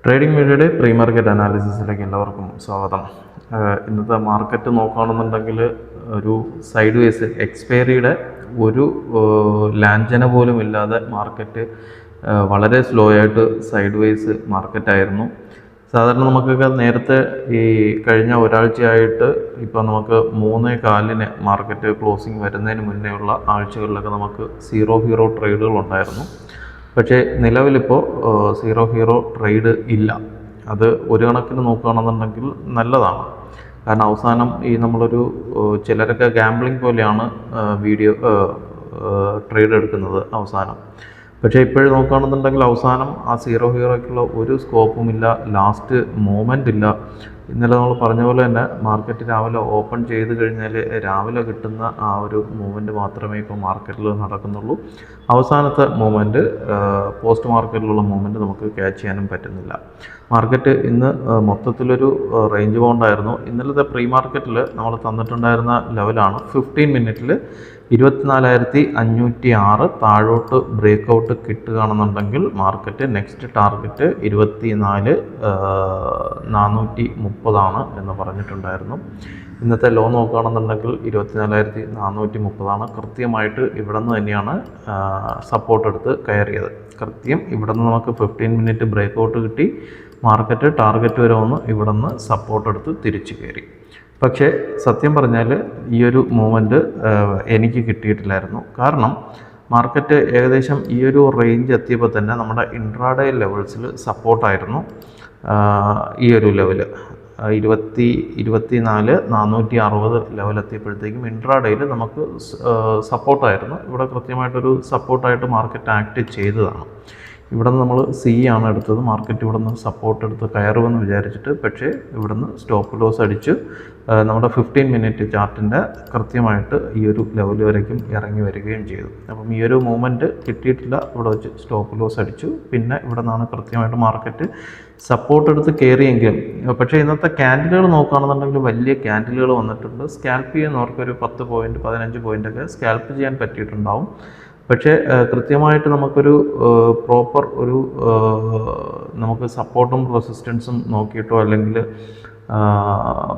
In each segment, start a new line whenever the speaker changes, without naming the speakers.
Trading മീഡിയയുടെ pre market അനാലിസിസിലേക്ക് എല്ലാവർക്കും സ്വാഗതം. ഇന്നത്തെ മാർക്കറ്റ് നോക്കുകയാണെന്നുണ്ടെങ്കിൽ ഒരു സൈഡ് വേസ് എക്സ്പയറിയുടെ ഒരു ലാഞ്ചന പോലും ഇല്ലാതെ മാർക്കറ്റ് വളരെ സ്ലോ ആയിട്ട് സൈഡ് വേസ് മാർക്കറ്റായിരുന്നു. സാധാരണ നമുക്കൊക്കെ നേരത്തെ ഈ കഴിഞ്ഞ ഒരാഴ്ചയായിട്ട് ഇപ്പോൾ നമുക്ക് 3:15 മാർക്കറ്റ് ക്ലോസിങ് വരുന്നതിന് മുന്നേ ഉള്ള ആഴ്ചകളിലൊക്കെ നമുക്ക് സീറോ ട്രേഡുകൾ ഉണ്ടായിരുന്നു. പക്ഷേ നിലവിലിപ്പോൾ സീറോ ട്രേഡ് ഇല്ല. അത് ഒരു കണക്കിന് നോക്കുകയാണെന്നുണ്ടെങ്കിൽ നല്ലതാണ്. കാരണം അവസാനം ഈ നമ്മളൊരു ചിലരൊക്കെ ഗാംബ്ലിംഗ് പോലെയാണ് ട്രേഡ് എടുക്കുന്നത് അവസാനം. പക്ഷേ ഇപ്പോഴും നോക്കുകയാണെന്നുണ്ടെങ്കിൽ അവസാനം ആ സീറോയ്ക്കുള്ള ഒരു സ്കോപ്പുമില്ല, ലാസ്റ്റ് മൂവ്മെൻ്റ് ഇല്ല. ഇന്നലെ നമ്മൾ പറഞ്ഞ പോലെ തന്നെ മാർക്കറ്റ് രാവിലെ ഓപ്പൺ ചെയ്ത് കഴിഞ്ഞാൽ രാവിലെ കിട്ടുന്ന ആ ഒരു മൂവ്മെൻറ്റ് മാത്രമേ ഇപ്പോൾ മാർക്കറ്റിൽ നടക്കുന്നുള്ളൂ. അവസാനത്തെ മൂവ്മെൻറ്റ് പോസ്റ്റ് മാർക്കറ്റിലുള്ള മൂവ്മെൻറ്റ് നമുക്ക് ക്യാച്ച് ചെയ്യാനും പറ്റുന്നില്ല. മാർക്കറ്റ് ഇന്ന് മൊത്തത്തിലൊരു റേഞ്ച് ബൗണ്ടായിരുന്നു. ഇന്നലത്തെ പ്രീ മാർക്കറ്റിൽ നമ്മൾ തന്നിട്ടുണ്ടായിരുന്ന ലെവലാണ് 15 മിനിറ്റിൽ 24,506 താഴോട്ട് ബ്രേക്കൗട്ട് കിട്ടുകയാണെന്നുണ്ടെങ്കിൽ മാർക്കറ്റ് നെക്സ്റ്റ് ടാർഗറ്റ് 24,430 എന്ന് പറഞ്ഞിട്ടുണ്ടായിരുന്നു. ഇന്നത്തെ ലോ നോക്കുകയാണെന്നുണ്ടെങ്കിൽ 24,430. കൃത്യമായിട്ട് ഇവിടെ നിന്ന് തന്നെയാണ് സപ്പോർട്ട് എടുത്ത് കയറിയത്. കൃത്യം ഇവിടെ നിന്ന് നമുക്ക് 15 മിനിറ്റ് ബ്രേക്കൗട്ട് കിട്ടി. മാർക്കറ്റ് ടാർഗറ്റ് വരെ വന്ന് ഇവിടെ നിന്ന് സപ്പോർട്ട് എടുത്ത് തിരിച്ചു കയറി. പക്ഷേ സത്യം പറഞ്ഞാൽ ഈ ഒരു മൂവ്മെൻറ്റ് എനിക്ക് കിട്ടിയിട്ടില്ലായിരുന്നു. കാരണം മാർക്കറ്റ് ഏകദേശം ഈ ഒരു റേഞ്ച് എത്തിയപ്പോൾ തന്നെ നമ്മുടെ ഇൻട്രാഡേ ലെവൽസിൽ സപ്പോർട്ടായിരുന്നു. ഈ ഒരു ലെവല് 24,460 ലെവലെത്തിയപ്പോഴത്തേക്കും ഇൻട്രാഡേയിൽ നമുക്ക് സപ്പോർട്ടായിരുന്നു. ഇവിടെ കൃത്യമായിട്ടൊരു സപ്പോർട്ടായിട്ട് മാർക്കറ്റ് ആക്ട് ചെയ്തതാണ്. ഇവിടെ നിന്ന് നമ്മൾ ആണ് എടുത്തത്. മാർക്കറ്റ് ഇവിടെ നിന്ന് സപ്പോർട്ട് എടുത്ത് കയറുമെന്ന് വിചാരിച്ചിട്ട്, പക്ഷേ ഇവിടെ നിന്ന് സ്റ്റോപ്പ് ലോസ് അടിച്ച് നമ്മുടെ 15 മിനിറ്റ് ചാർട്ടിൻ്റെ കൃത്യമായിട്ട് ഈ ഒരു ലെവൽ വരയ്ക്കും ഇറങ്ങി വരികയും ചെയ്തു. അപ്പം ഈ ഒരു മൂവ്മെൻറ്റ് കിട്ടിയിട്ടില്ല. ഇവിടെ വെച്ച് സ്റ്റോപ്പ് ലോസ് അടിച്ചു. പിന്നെ ഇവിടെ നിന്നാണ് കൃത്യമായിട്ട് മാർക്കറ്റ് സപ്പോർട്ട് എടുത്ത് കയറിയെങ്കിലും, പക്ഷേ ഇന്നത്തെ ക്യാൻഡിലുകൾ നോക്കുകയാണെന്നുണ്ടെങ്കിൽ വലിയ ക്യാൻഡിലുകൾ വന്നിട്ടുണ്ട്. സ്കാൽപ്പ് ചെയ്യുന്നവർക്കൊരു 10 പോയിൻറ്റ് 15 പോയിൻ്റൊക്കെ സ്കാൽപ്പ് ചെയ്യാൻ പറ്റിയിട്ടുണ്ടാവും. പക്ഷേ കൃത്യമായിട്ട് നമുക്കൊരു പ്രോപ്പർ ഒരു നമുക്ക് സപ്പോർട്ടും റെസിസ്റ്റൻസും നോക്കിയിട്ടോ അല്ലെങ്കിൽ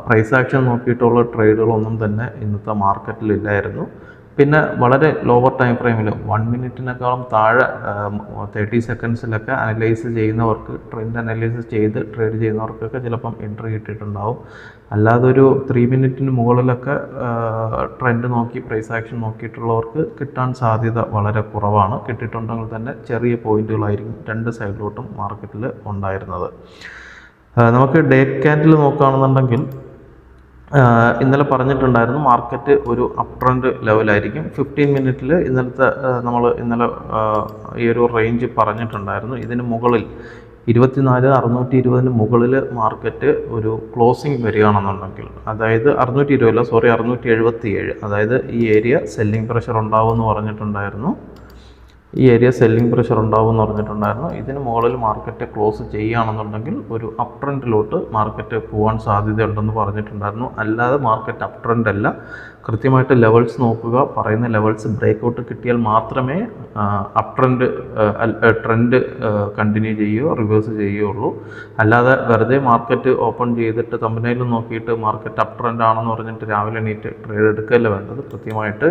പ്രൈസ് ആക്ഷൻ നോക്കിയിട്ടുള്ള ട്രേഡുകളൊന്നും തന്നെ ഇന്നത്തെ മാർക്കറ്റിലില്ലായിരുന്നു. പിന്നെ വളരെ ലോവർ ടൈം ഫ്രെയിമിൽ 1 മിനിറ്റിനേക്കാളും താഴെ 30 സെക്കൻഡ്സിലൊക്കെ അനലൈസ് ചെയ്യുന്നവർക്ക്, ട്രെൻഡ് അനലൈസിസ് ചെയ്ത് ട്രേഡ് ചെയ്യുന്നവർക്കൊക്കെ ചിലപ്പം എൻട്രി കിട്ടിയിട്ടുണ്ടാവും. അല്ലാതെ ഒരു 3 മിനിറ്റിന് മുകളിലൊക്കെ ട്രെൻഡ് നോക്കി പ്രൈസ് ആക്ഷൻ നോക്കിയിട്ടുള്ളവർക്ക് കിട്ടാൻ സാധ്യത വളരെ കുറവാണ്. കിട്ടിയിട്ടുണ്ടെങ്കിൽ തന്നെ ചെറിയ പോയിന്റുകളായിരിക്കും രണ്ട് സൈഡിലോട്ടും മാർക്കറ്റിൽ ഉണ്ടായിരുന്നത്. നമുക്ക് ഡേ ക്യാൻഡിൽ നോക്കുകയാണെന്നുണ്ടെങ്കിൽ ഇന്നലെ പറഞ്ഞിട്ടുണ്ടായിരുന്നു മാർക്കറ്റ് ഒരു അപ് ട്രെൻഡ് ലെവലായിരിക്കും. 15 മിനിറ്റിൽ ഇന്നലെ ഈ ഒരു റേഞ്ച് പറഞ്ഞിട്ടുണ്ടായിരുന്നു. ഇതിന് മുകളിൽ 24,620 മുകളിൽ മാർക്കറ്റ് ഒരു ക്ലോസിംഗ് വരികയാണെന്നുണ്ടെങ്കിൽ, അതായത് 677, അതായത് ഈ ഏരിയ സെല്ലിംഗ് പ്രഷർ ഉണ്ടാവുമെന്ന് പറഞ്ഞിട്ടുണ്ടായിരുന്നു. ഇതിന് മുകളിൽ മാർക്കറ്റ് ക്ലോസ് ചെയ്യുകയാണെന്നുണ്ടെങ്കിൽ ഒരു അപ് ട്രെൻഡിലോട്ട് മാർക്കറ്റ് പോകാൻ സാധ്യതയുണ്ടെന്ന് പറഞ്ഞിട്ടുണ്ടായിരുന്നു. അല്ലാതെ മാർക്കറ്റ് അപ് ട്രെൻഡ് അല്ല. കൃത്യമായിട്ട് ലെവൽസ് നോക്കുക. പറയുന്ന ലെവൽസ് ബ്രേക്കൗട്ട് കിട്ടിയാൽ മാത്രമേ അപ് ട്രെൻഡ് കണ്ടിന്യൂ ചെയ്യുകയോ റിവേഴ്സ് ചെയ്യുകയുള്ളൂ. അല്ലാതെ വെറുതെ മാർക്കറ്റ് ഓപ്പൺ ചെയ്തിട്ട് തമ്പനയിൽ നോക്കിയിട്ട് മാർക്കറ്റ് അപ് ട്രെൻഡ് ആണെന്ന് പറഞ്ഞിട്ട് രാവിലെ എണീറ്റ് ട്രേഡ് എടുക്കുകയല്ല വേണ്ടത്. കൃത്യമായിട്ട്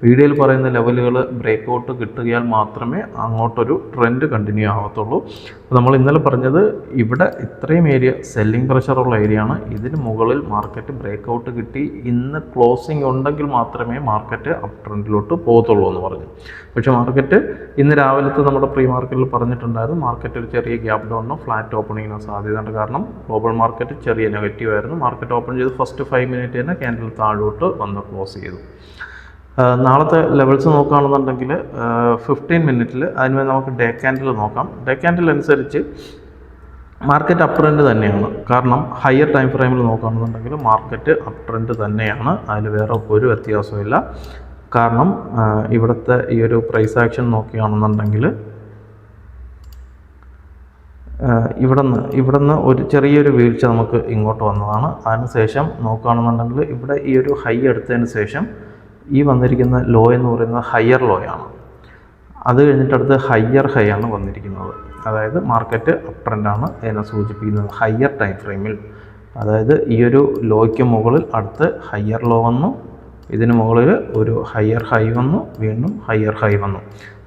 വീഡിയോയിൽ പറയുന്ന ലെവലുകൾ ബ്രേക്കൗട്ട് കിട്ടുകയാൽ മാത്രമേ അങ്ങോട്ടൊരു ട്രെൻഡ് കണ്ടിന്യൂ ആവത്തുള്ളൂ. നമ്മൾ ഇന്നലെ പറഞ്ഞത് ഇവിടെ ഇത്രയും ഏരിയ സെല്ലിംഗ് പ്രഷറുള്ള ഏരിയയാണ്. ഇതിന് മുകളിൽ മാർക്കറ്റ് ബ്രേക്കൗട്ട് കിട്ടി ഇന്ന് ക്ലോസിംഗ് ഉണ്ടെങ്കിൽ മാത്രമേ മാർക്കറ്റ് അപ് ട്രെൻഡിലോട്ട് പോകത്തുള്ളൂ എന്ന് പറഞ്ഞു. പക്ഷേ മാർക്കറ്റ് ഇന്ന് രാവിലത്തെ നമ്മുടെ പ്രീ മാർക്കറ്റിൽ പറഞ്ഞിട്ടുണ്ടായിരുന്നു മാർക്കറ്റ് ഒരു ചെറിയ ഗ്യാപ്പ് ഡൗണിനോ ഫ്ലാറ്റ് ഓപ്പണിങ്ങിനോ സാധ്യതയുണ്ട്. കാരണം ഗ്ലോബൽ മാർക്കറ്റ് ചെറിയ നെഗറ്റീവ് ആയിരുന്നു. മാർക്കറ്റ് ഓപ്പൺ ചെയ്ത് ഫസ്റ്റ് 5 മിനിറ്റ് തന്നെ ക്യാൻഡിൽ താഴോട്ട് വന്ന് ക്ലോസ് ചെയ്തു. നാളത്തെ ലെവൽസ് നോക്കുകയാണെന്നുണ്ടെങ്കിൽ 15 മിനിറ്റിൽ അതിന് നമുക്ക് ഡേ ക്യാൻഡിൽ നോക്കാം. ഡേ ക്യാൻഡിൽ അനുസരിച്ച് മാർക്കറ്റ് അപ് ട്രെൻഡ് തന്നെയാണ്. കാരണം ഹയർ ടൈം ഫ്രെയിമിൽ നോക്കുകയാണെന്നുണ്ടെങ്കിൽ മാർക്കറ്റ് അപ് ട്രെൻഡ് തന്നെയാണ്. അതിൽ വേറെ ഒരു വ്യത്യാസമില്ല. കാരണം ഇവിടുത്തെ ഈ ഒരു പ്രൈസ് ആക്ഷൻ നോക്കുകയാണെന്നുണ്ടെങ്കിൽ ഇവിടുന്ന് ഒരു ചെറിയൊരു വീഴ്ച നമുക്ക് ഇങ്ങോട്ട് വന്നതാണ്. അതിനുശേഷം നോക്കുകയാണെന്നുണ്ടെങ്കിൽ ഇവിടെ ഈ ഒരു ഹൈ എടുത്തതിന് ശേഷം ഈ വന്നിരിക്കുന്ന ലോ എന്ന് പറയുന്നത് ഹയർ ലോയാണ്. അത് കഴിഞ്ഞിട്ട് അടുത്ത് ഹയ്യർ ഹൈ ആണ് വന്നിരിക്കുന്നത്. അതായത് മാർക്കറ്റ് അപ് ട്രെൻഡാണ് ഇതിനെ സൂചിപ്പിക്കുന്നത് ഹയ്യർ ടൈം ഫ്രെയിമിൽ. അതായത് ഈ ഒരു ലോയ്ക്ക് മുകളിൽ അടുത്ത് ഹയ്യർ ലോ വന്നു, ഇതിന് മുകളിൽ ഒരു ഹയ്യർ ഹൈ വന്നു, വീണ്ടും ഹയ്യർ ഹൈ വന്നു.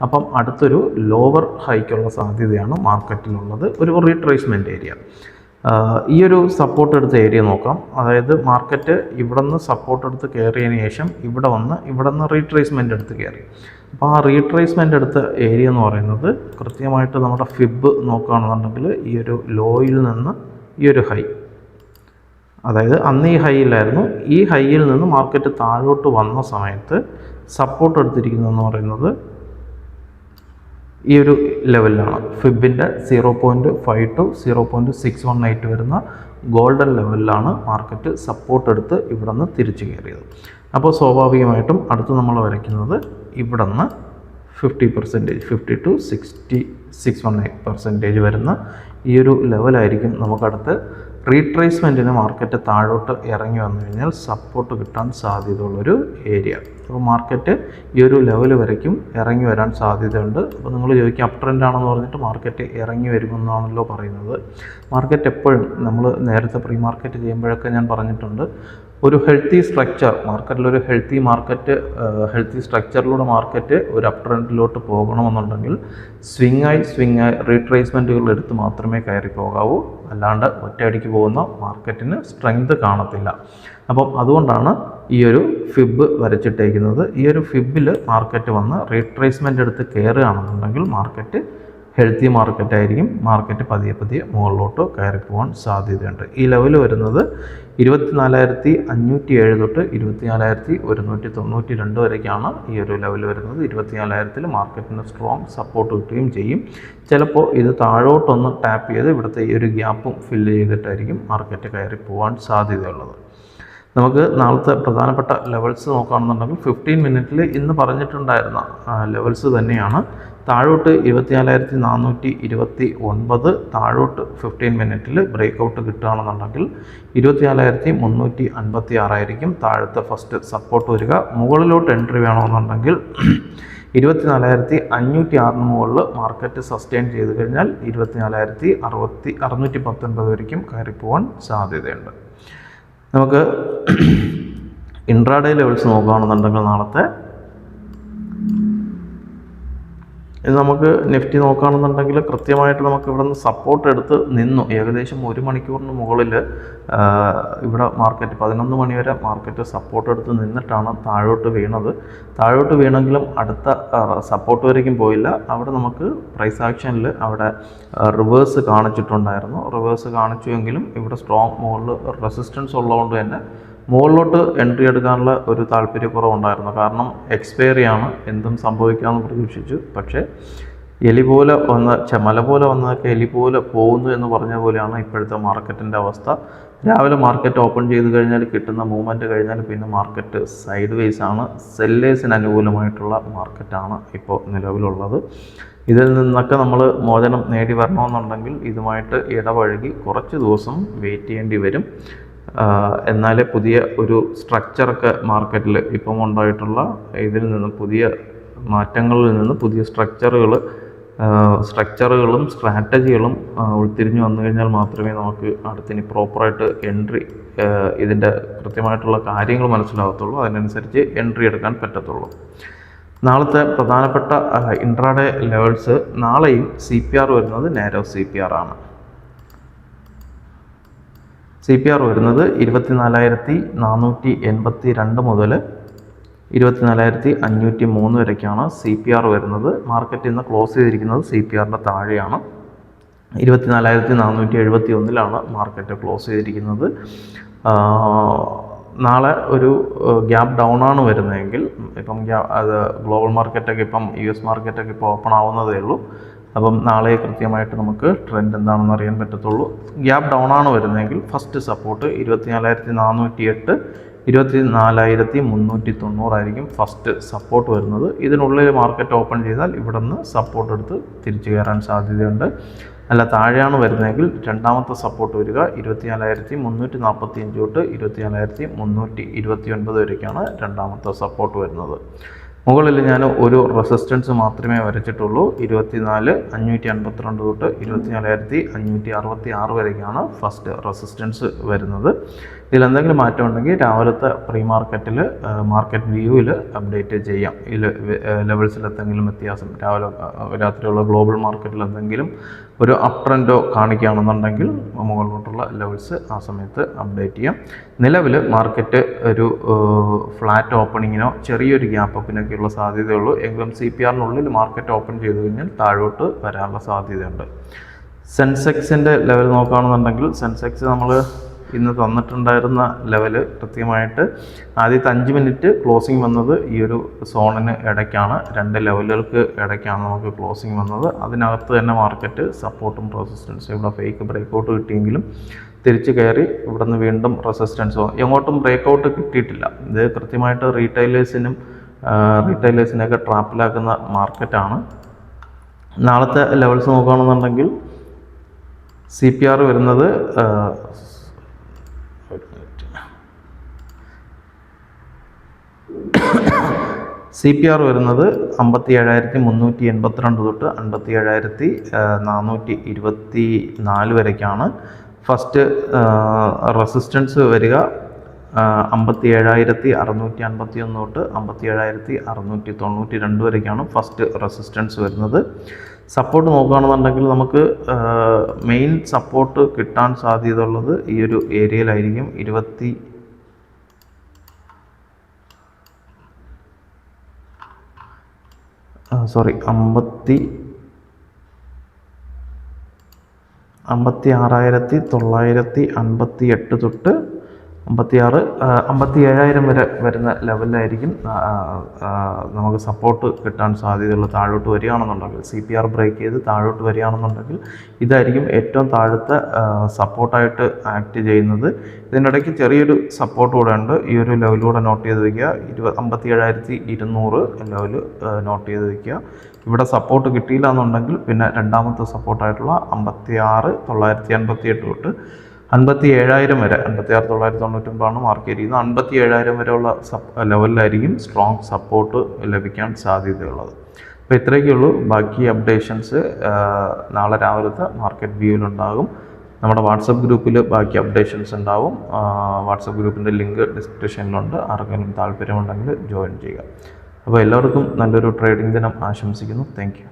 അപ്പം അടുത്തൊരു ലോവർ ഹൈക്കുള്ള സാധ്യതയാണ് മാർക്കറ്റിലുള്ളത്, ഒരു റീട്രേസ്മെൻറ്റ് ഏരിയ. ഈ ഒരു സപ്പോർട്ട് എടുത്ത ഏരിയ നോക്കാം. അതായത് മാർക്കറ്റ് ഇവിടെ നിന്ന് സപ്പോർട്ട് എടുത്ത് കയറിയതിന് ശേഷം ഇവിടെ നിന്ന് റീട്രേസ്മെൻറ്റ് എടുത്ത് കയറി. അപ്പോൾ ആ റീട്രേസ്മെൻറ്റ് എടുത്ത ഏരിയ എന്ന് പറയുന്നത് കൃത്യമായിട്ട് നമ്മുടെ ഫിബ് നോക്കുകയാണെന്നുണ്ടെങ്കിൽ ഈ ഒരു ലോയിൽ നിന്ന് ഈ ഒരു ഹൈ, അതായത് അന്ന് ഈ ഹൈയിലായിരുന്നു, ഈ ഹൈയിൽ നിന്ന് മാർക്കറ്റ് താഴോട്ട് വന്ന സമയത്ത് സപ്പോർട്ട് എടുത്തിരിക്കുന്നതെന്ന് പറയുന്നത് ഈ ഒരു ലെവലിലാണ്. ഫിബിൻ്റെ 0.5 to 0.618 വരുന്ന ഗോൾഡൻ ലെവലിലാണ് മാർക്കറ്റ് സപ്പോർട്ട് എടുത്ത് ഇവിടെ നിന്ന് തിരിച്ചു കയറിയത്. അപ്പോൾ സ്വാഭാവികമായിട്ടും അടുത്ത് നമ്മൾ വരയ്ക്കുന്നത് ഇവിടെ നിന്ന് 50%, 50 to 6618% വരുന്ന ഈ ഒരു ലെവലായിരിക്കും നമുക്കടുത്ത് റീട്രേസ്മെൻറ്റിന് മാർക്കറ്റ് താഴോട്ട് ഇറങ്ങി വന്നു കഴിഞ്ഞാൽ സപ്പോർട്ട് കിട്ടാൻ സാധ്യതയുള്ളൊരു ഏരിയ. അപ്പോൾ മാർക്കറ്റ് ഈ ഒരു ലെവൽ വരയ്ക്കും ഇറങ്ങി വരാൻ സാധ്യതയുണ്ട്. അപ്പോൾ നിങ്ങൾ ചോദിക്കും അപ് ട്രെൻഡ് ആണെന്ന് പറഞ്ഞിട്ട് മാർക്കറ്റ് ഇറങ്ങി വരുമെന്നാണല്ലോ പറയുന്നത്. മാർക്കറ്റ് എപ്പോഴും നമ്മൾ നേരത്തെ പ്രീ മാർക്കറ്റ് ചെയ്യുമ്പോഴൊക്കെ ഞാൻ പറഞ്ഞിട്ടുണ്ട്, ഒരു ഹെൽത്തി സ്ട്രക്ചർ മാർക്കറ്റിലൊരു ഹെൽത്തി സ്ട്രക്ചറിലൂടെ മാർക്കറ്റ് ഒരു അപ് ട്രെൻഡിലോട്ട് പോകണമെന്നുണ്ടെങ്കിൽ സ്വിങ്ങായി റീട്രേസ്മെൻറ്റുകൾ എടുത്ത് മാത്രമേ കയറി പോകാവൂ. അല്ലാണ്ട് ഒറ്റയടിക്ക് പോകുന്ന മാർക്കറ്റിന് സ്ട്രെങ്ത് കാണത്തില്ല. അപ്പം അതുകൊണ്ടാണ് ഈ ഒരു ഫിബ് വരച്ചിട്ടേക്കുന്നത്. ഈ ഒരു ഫിബിൽ മാർക്കറ്റ് വന്ന് റീട്രേസ്മെൻ്റ് എടുത്ത് കയറുകയാണെന്നുണ്ടെങ്കിൽ മാർക്കറ്റ് ഹെൽത്തി മാർക്കറ്റായിരിക്കും. മാർക്കറ്റ് പതിയെ മുകളിലോട്ട് കയറി പോകാൻ സാധ്യതയുണ്ട്. ഈ ലെവൽ വരുന്നത് 24,507 തൊട്ട് 24,192 വരേക്കാണ് ഈ ഒരു ലെവൽ വരുന്നത്. 24,000 മാർക്കറ്റിന് സ്ട്രോങ് സപ്പോർട്ട് കിട്ടുകയും ചെയ്യും. ചിലപ്പോൾ ഇത് താഴോട്ടൊന്ന് ടാപ്പ് ചെയ്ത് ഇവിടുത്തെ ഈ ഒരു ഗ്യാപ്പും ഫില്ല് ചെയ്തിട്ടായിരിക്കും മാർക്കറ്റ് കയറി പോകാൻ സാധ്യതയുള്ളത്. നമുക്ക് നാളത്തെ പ്രധാനപ്പെട്ട ലെവൽസ് നോക്കുകയാണെന്നുണ്ടെങ്കിൽ 15 മിനിറ്റിൽ ഇന്ന് പറഞ്ഞിട്ടുണ്ടായിരുന്ന ലെവൽസ് തന്നെയാണ്. താഴോട്ട് 24,429 താഴോട്ട് 15 മിനിറ്റിൽ ബ്രേക്ക് ഔട്ട് കിട്ടുകയാണെന്നുണ്ടെങ്കിൽ 24,356 ആയിരിക്കും താഴത്തെ ഫസ്റ്റ് സപ്പോർട്ട് വരിക. മുകളിലോട്ട് എൻട്രി വേണമെന്നുണ്ടെങ്കിൽ 24,506 മുകളിൽ മാർക്കറ്റ് സസ്റ്റെയിൻ ചെയ്ത് കഴിഞ്ഞാൽ 24,619 വരയ്ക്കും കയറി പോകാൻ സാധ്യതയുണ്ട്. നമുക്ക് ഇൻട്രാഡേ ലെവൽസ് നോക്കുകയാണെന്നുണ്ടെങ്കിൽ നാളത്തെ ഇത് നമുക്ക് നിഫ്റ്റി നോക്കുകയാണെന്നുണ്ടെങ്കിൽ കൃത്യമായിട്ട് നമുക്ക് ഇവിടെ നിന്ന് സപ്പോർട്ട് എടുത്ത് നിന്നു. ഏകദേശം 1 മണിക്കൂറിന് മുകളിൽ ഇവിടെ മാർക്കറ്റ് 11 മണി വരെ മാർക്കറ്റ് സപ്പോർട്ട് എടുത്ത് നിന്നിട്ടാണ് താഴോട്ട് വീണത്. താഴോട്ട് വീണെങ്കിലും അടുത്ത സപ്പോർട്ട് വരേക്കും പോയില്ല. അവിടെ നമുക്ക് പ്രൈസ് ആക്ഷനിൽ അവിടെ റിവേഴ്സ് കാണിച്ചിട്ടുണ്ടായിരുന്നു. റിവേഴ്സ് കാണിച്ചുവെങ്കിലും ഇവിടെ സ്ട്രോങ് മുകളിൽ റെസിസ്റ്റൻസ് ഉള്ളതുകൊണ്ട് തന്നെ മുകളിലോട്ട് എൻട്രി എടുക്കാനുള്ള ഒരു താല്പര്യക്കുറവുണ്ടായിരുന്നു. കാരണം എക്സ്പയറിയാണ്, എന്തും സംഭവിക്കാമെന്ന് പ്രതീക്ഷിച്ചു. പക്ഷേ എലി പോലെ മല പോലെ വന്നതൊക്കെ എലി പോലെ പോകുന്നു എന്ന് പറഞ്ഞ പോലെയാണ് ഇപ്പോഴത്തെ മാർക്കറ്റിൻ്റെ അവസ്ഥ. രാവിലെ മാർക്കറ്റ് ഓപ്പൺ ചെയ്ത് കഴിഞ്ഞാൽ കിട്ടുന്ന മൂവ്മെൻറ്റ് കഴിഞ്ഞാൽ പിന്നെ മാർക്കറ്റ് സൈഡ് വേസ് ആണ്. സെല്ലേഴ്സിന് അനുകൂലമായിട്ടുള്ള മാർക്കറ്റാണ് ഇപ്പോൾ നിലവിലുള്ളത്. ഇതിൽ നിന്നൊക്കെ നമ്മൾ മോചനം നേടി വരണമെന്നുണ്ടെങ്കിൽ ഇതുമായിട്ട് ഇടപഴകി കുറച്ച് ദിവസം വെയിറ്റ് ചെയ്യേണ്ടി വരും. എന്നാലേ പുതിയ ഒരു സ്ട്രക്ചറൊക്കെ മാർക്കറ്റിൽ ഇപ്പം ഉണ്ടായിട്ടുള്ള ഇതിൽ നിന്ന് പുതിയ മാറ്റങ്ങളിൽ നിന്ന് പുതിയ സ്ട്രക്ചറുകളും സ്ട്രാറ്റജികളും ഉൾത്തിരിഞ്ഞ് വന്നു കഴിഞ്ഞാൽ മാത്രമേ നമുക്ക് അടുത്തിനി പ്രോപ്പറായിട്ട് എൻട്രി ഇതിൻ്റെ കൃത്യമായിട്ടുള്ള കാര്യങ്ങൾ മനസ്സിലാകത്തുള്ളൂ. അതിനനുസരിച്ച് എൻട്രി എടുക്കാൻ പറ്റത്തുള്ളൂ. നാളത്തെ പ്രധാനപ്പെട്ട ഇൻട്രാഡേ ലെവൽസ്, നാളെയും CPR വരുന്നത് നാരോ CPR ആണ്. CPR വരുന്നത് 24,482 മുതൽ 24,503 വരയ്ക്കാണ് CPR വരുന്നത്. മാർക്കറ്റ് ഇന്ന് ക്ലോസ് ചെയ്തിരിക്കുന്നത് CPRൻ്റെ താഴെയാണ്. 24,471 മാർക്കറ്റ് ക്ലോസ് ചെയ്തിരിക്കുന്നത്. നാളെ ഒരു ഗ്യാപ്പ് ഡൗൺ ആണ് വരുന്നതെങ്കിൽ, ഇപ്പം അത് ഗ്ലോബൽ മാർക്കറ്റൊക്കെ ഇപ്പം US മാർക്കറ്റൊക്കെ ഇപ്പോൾ ഓപ്പൺ ആവുന്നതേ ഉള്ളൂ. അപ്പം നാളെ കൃത്യമായിട്ട് നമുക്ക് ട്രെൻഡ് എന്താണെന്ന് അറിയാൻ പറ്റത്തുള്ളൂ. ഗ്യാപ്പ് ഡൗൺ ആണ് വരുന്നതെങ്കിൽ ഫസ്റ്റ് സപ്പോർട്ട് 24,408, 24,390 ആയിരിക്കും ഫസ്റ്റ് സപ്പോർട്ട് വരുന്നത്. ഇതിനുള്ളിൽ മാർക്കറ്റ് ഓപ്പൺ ചെയ്താൽ ഇവിടെ നിന്ന് സപ്പോർട്ട് എടുത്ത് തിരിച്ചു കയറാൻ സാധ്യതയുണ്ട്. അല്ല താഴെയാണ് വരുന്നതെങ്കിൽ രണ്ടാമത്തെ സപ്പോർട്ട് വരിക 24,345 തൊട്ട് 24,329 വരേക്കാണ് രണ്ടാമത്തെ സപ്പോർട്ട് വരുന്നത്. മുകളിൽ ഞാൻ ഒരു റെസിസ്റ്റൻസ് മാത്രമേ വരച്ചിട്ടുള്ളൂ. 24,552 തൊട്ട് 24,566 വരേക്കാണ് ഫസ്റ്റ് റെസിസ്റ്റൻസ് വരുന്നത്. ഇതിലെന്തെങ്കിലും മാറ്റം ഉണ്ടെങ്കിൽ രാവിലത്തെ പ്രീ മാർക്കറ്റിൽ മാർക്കറ്റ് വ്യൂവിൽ അപ്ഡേറ്റ് ചെയ്യാം. ഇതിൽ ലെവൽസിൽ എന്തെങ്കിലും വ്യത്യാസം രാത്രിയുള്ള ഗ്ലോബൽ മാർക്കറ്റിൽ എന്തെങ്കിലും ഒരു അപ് ട്രെൻഡോ കാണിക്കുകയാണെന്നുണ്ടെങ്കിൽ മുകളിലോട്ടുള്ള ലെവൽസ് ആ സമയത്ത് അപ്ഡേറ്റ് ചെയ്യാം. നിലവിൽ മാർക്കറ്റ് ഒരു ഫ്ലാറ്റ് ഓപ്പണിങ്ങിനോ ചെറിയൊരു ഗ്യാപ്പ് അപ്പിനൊക്കെയുള്ള സാധ്യതയുള്ളൂ. എങ്കിലും CPR-നുള്ളിൽ മാർക്കറ്റ് ഓപ്പൺ ചെയ്ത് കഴിഞ്ഞാൽ താഴോട്ട് വരാനുള്ള സാധ്യതയുണ്ട്. സെൻസെക്സിൻ്റെ ലെവൽ നോക്കുകയാണെന്നുണ്ടെങ്കിൽ സെൻസെക്സ് നമ്മൾ ഇന്ന് തന്നിട്ടുണ്ടായിരുന്ന ലെവൽ കൃത്യമായിട്ട് ആദ്യത്തെ 5 മിനിറ്റ് ക്ലോസിങ് വന്നത് ഈ ഒരു സോണിന് ഇടയ്ക്കാണ്, 2 ലെവലുകൾക്ക് ഇടയ്ക്കാണ് നമുക്ക് ക്ലോസിങ് വന്നത്. അതിനകത്ത് തന്നെ മാർക്കറ്റ് സപ്പോർട്ടും റെസിസ്റ്റൻസും ഇവിടെ ഫേക്ക് ബ്രേക്കൗട്ട് കിട്ടിയെങ്കിലും തിരിച്ച് കയറി ഇവിടെ നിന്ന് വീണ്ടും റെസിസ്റ്റൻസോ എങ്ങോട്ടും ബ്രേക്കൗട്ട് കിട്ടിയിട്ടില്ല. ഇത് കൃത്യമായിട്ട് റീറ്റെയിലേഴ്സിനെയൊക്കെ ട്രാപ്പിലാക്കുന്ന മാർക്കറ്റാണ്. നാളത്തെ ലെവൽസ് നോക്കുകയാണെന്നുണ്ടെങ്കിൽ CPR വരുന്നത് CPR വരുന്നത് 57,382 തൊട്ട് 57,424 വരേക്കാണ്. ഫസ്റ്റ് റെസിസ്റ്റൻസ് വരിക 57,651 തൊട്ട് 57,692 വരേക്കാണ് ഫസ്റ്റ് റെസിസ്റ്റൻസ് വരുന്നത്. സപ്പോർട്ട് നോക്കുകയാണെന്നുണ്ടെങ്കിൽ നമുക്ക് മെയിൻ സപ്പോർട്ട് കിട്ടാൻ സാധ്യതയുള്ളത് ഈ ഒരു ഏരിയയിലായിരിക്കും. 56,958 തൊട്ട് 57,000 വരെ വരുന്ന ലെവലിലായിരിക്കും നമുക്ക് സപ്പോർട്ട് കിട്ടാൻ സാധ്യതയുള്ള. താഴോട്ട് വരികയാണെന്നുണ്ടെങ്കിൽ CPR ബ്രേക്ക് ചെയ്ത് താഴോട്ട് വരികയാണെന്നുണ്ടെങ്കിൽ ഇതായിരിക്കും ഏറ്റവും താഴത്തെ സപ്പോർട്ടായിട്ട് ആക്ട് ചെയ്യുന്നത്. ഇതിനിടയ്ക്ക് ചെറിയൊരു സപ്പോർട്ട് കൂടെ ഉണ്ട്. ഈ ഒരു ലെവലൂടെ നോട്ട് ചെയ്ത് വയ്ക്കുക. 57,200 ലെവൽ നോട്ട് ചെയ്ത് വയ്ക്കുക. ഇവിടെ സപ്പോർട്ട് കിട്ടിയില്ല എന്നുണ്ടെങ്കിൽ പിന്നെ രണ്ടാമത്തെ സപ്പോർട്ടായിട്ടുള്ള 56,958 തൊട്ട് 57,000 വരെ, 56,999 മാർക്ക് ചെയ്തിരിക്കുന്നത്. 57,000 വരെയുള്ള ലെവലിലായിരിക്കും സ്ട്രോങ് സപ്പോർട്ട് ലഭിക്കാൻ സാധ്യതയുള്ളത്. അപ്പോൾ ഇത്രയൊക്കെയുള്ളൂ. ബാക്കി അപ്ഡേഷൻസ് നാളെ രാവിലത്തെ മാർക്കറ്റ് വ്യൂവിലുണ്ടാകും. നമ്മുടെ വാട്സപ്പ് ഗ്രൂപ്പിൽ ബാക്കി അപ്ഡേഷൻസ് ഉണ്ടാവും. വാട്സപ്പ് ഗ്രൂപ്പിൻ്റെ ലിങ്ക് ഡിസ്ക്രിപ്ഷനിലുണ്ട്. ആർക്കെങ്കിലും താല്പര്യമുണ്ടെങ്കിൽ ജോയിൻ ചെയ്യുക. അപ്പോൾ എല്ലാവർക്കും നല്ലൊരു ട്രേഡിംഗ് ദിനം ആശംസിക്കുന്നു. Thank you.